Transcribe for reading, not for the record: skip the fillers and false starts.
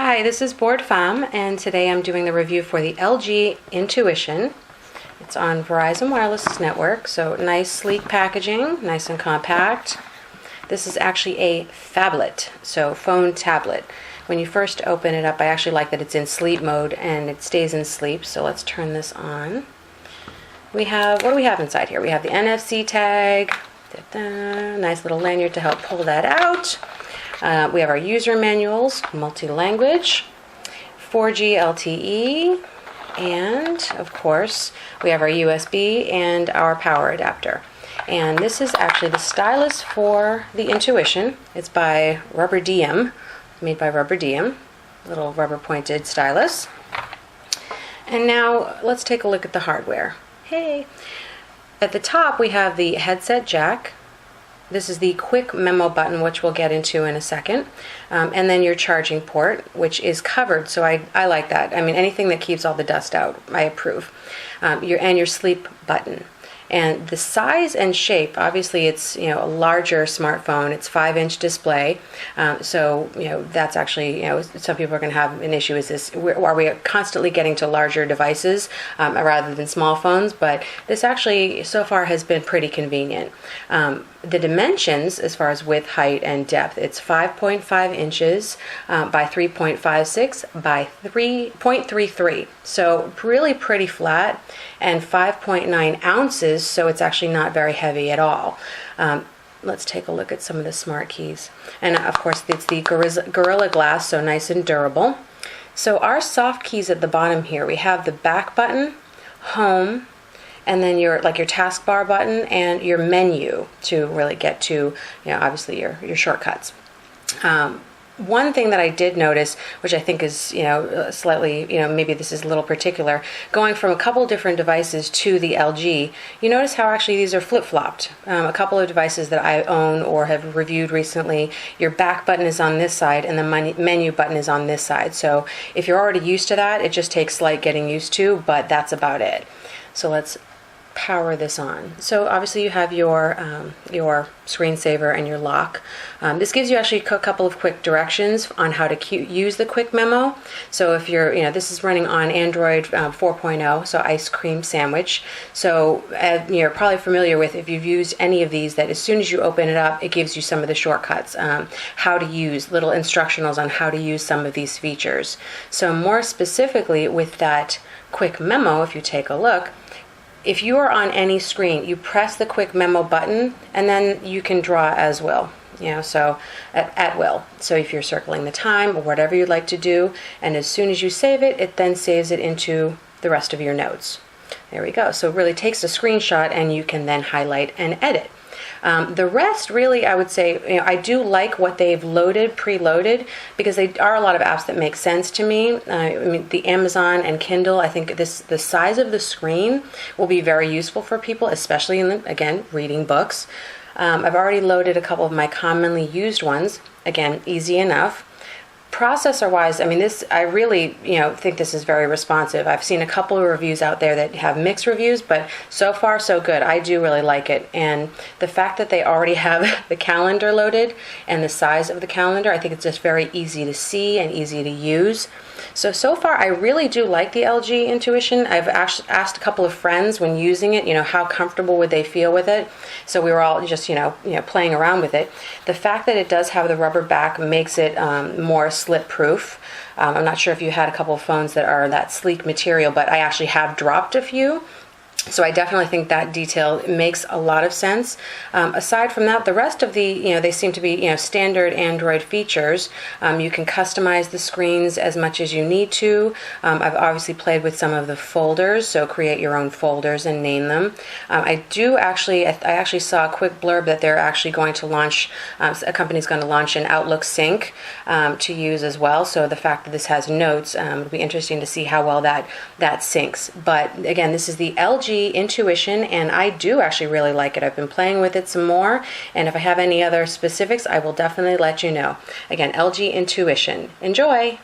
Hi, this is Booredfemme, and today I'm doing the review for the LG Intuition. It's on Verizon Wireless Network, so nice sleek packaging, nice and compact. This is actually a phablet, so phone tablet. When you first open it up, I actually like that it's in sleep mode and it stays in sleep, so let's turn this on. What do we have inside here? We have the NFC tag, nice little lanyard to help pull that out. We have our user manuals, multi-language, 4G LTE, and of course we have our USB and our power adapter. And this is actually the stylus for the Intuition. It's by RubberDium, made by RubberDium, little rubber pointed stylus. And now let's take a look at the hardware. Hey! At the top we have the headset jack. This is the QuickMemo button, which we'll get into in a second. And then your charging port, which is covered, so I like that. I mean, anything that keeps all the dust out, I approve. Your sleep button. And the size and shape, obviously it's a larger smartphone. It's 5-inch display, so that's actually some people are going to have an issue. Is this are we constantly getting to larger devices rather than small phones? But this actually so far has been pretty convenient. The dimensions, as far as width, height, and depth, it's 5.5 inches by 3.56 by 3.33. So really pretty flat, and 5.9 ounces, so it's actually not very heavy at all. Let's take a look at some of the smart keys. And of course, it's the Gorilla Glass, so nice and durable. So our soft keys at the bottom here, we have the back button, home, and then your taskbar button and your menu to really get to obviously your shortcuts. One thing that I did notice, which I think is slightly maybe this is a little particular, going from a couple different devices to the LG, you notice how actually these are flip-flopped. A couple of devices that I own or have reviewed recently, your back button is on this side and the menu button is on this side. So if you're already used to that, it just takes slight getting used to, but that's about it. So let's power this on. So obviously you have your screensaver and your lock. This gives you actually a couple of quick directions on how to use the QuickMemo. So if you're, this is running on Android 4.0, so ice cream sandwich. So you're probably familiar with, if you've used any of these, that as soon as you open it up, it gives you some of the shortcuts, how to use, little instructionals on how to use some of these features. So more specifically with that QuickMemo, if you take a look, if you are on any screen, you press the QuickMemo button and then you can draw as will, so at will. So if you're circling the time or whatever you'd like to do, and as soon as you save it, it then saves it into the rest of your notes. There we go. So it really takes a screenshot and you can then highlight and edit. The rest, really, I would say, I do like what they've preloaded, because they are a lot of apps that make sense to me. I mean, the Amazon and Kindle, I think the size of the screen will be very useful for people, especially again, reading books. I've already loaded a couple of my commonly used ones. Again, easy enough. Processor-wise, I mean, I really, think this is very responsive. I've seen a couple of reviews out there that have mixed reviews, but so far so good. I do really like it, and the fact that they already have the calendar loaded and the size of the calendar, I think it's just very easy to see and easy to use. So far, I really do like the LG Intuition. I've asked a couple of friends when using it, how comfortable would they feel with it. So we were all just, playing around with it. The fact that it does have the rubber back makes it more slip-proof. I'm not sure if you had a couple of phones that are that sleek material, but I actually have dropped a few. So I definitely think that detail makes a lot of sense. Aside from that, the rest of they seem to be, standard Android features. You can customize the screens as much as you need to. I've obviously played with some of the folders, so create your own folders and name them. I actually saw a quick blurb that they're actually going to launch, a company's going to launch an Outlook sync to use as well. So the fact that this has notes, it'll be interesting to see how well that syncs. But again, this is the LG Intuition, and I do actually really like it. I've been playing with it some more, and if I have any other specifics, I will definitely let you know. Again, LG Intuition. Enjoy!